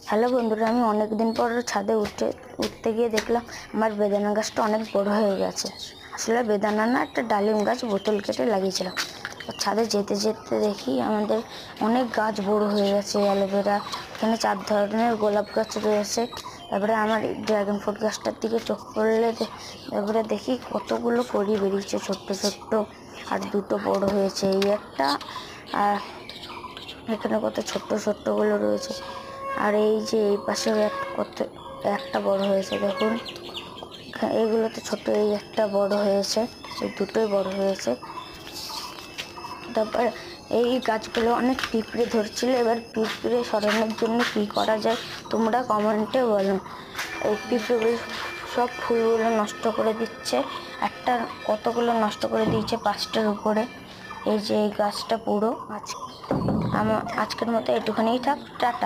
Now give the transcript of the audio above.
Hello বন্ধুরা, আমি অনেক দিন পর ছাদে উঠতে গিয়ে দেখলাম আমার বেদানা গাছটা অনেক বড় হয়ে গেছে। আসলে বেদানা না, একটা ডালিম গাছ বোতল কেটে লাগিয়েছিলাম। ছাদে যেতে যেতে দেখি আমাদের অনেক গাছ বড় হয়ে গেছে। অ্যালোভেরা, এখানে 4 ধরনের গোলাপ গাছ রয়েছে। তারপরে আমার ড্রাগন ফ্রুট গাছটার দিকে চোখ পড়লে তারপরে দেখি কতগুলো কড়ি বেরিয়েছে ছোট্ট ছোট্ট, আর দুটো বড় হয়েছে এই একটা, আর এখানে কত ছোট্ট ছোট্টগুলো রয়েছে। আর এই যে এই পাশে কত একটা বড় হয়েছে, দেখুন এইগুলো তো ছোট, এই একটা বড় হয়েছে, এই দুটোই বড় হয়েছে। তারপর এই গাছগুলো অনেক পিঁপড়ে ধরছিল। এবার পিঁপড়ে সরানোর জন্য কি করা যায় তোমরা কমেন্টে বলো। এই পিঁপড়েগুলো সব ফুলগুলো নষ্ট করে দিচ্ছে, কতগুলো নষ্ট করে দিয়েছে 5টার উপরে। এই যে এই গাছটা পুরো আজকের মতো এটুখানেই থাক, টাটা।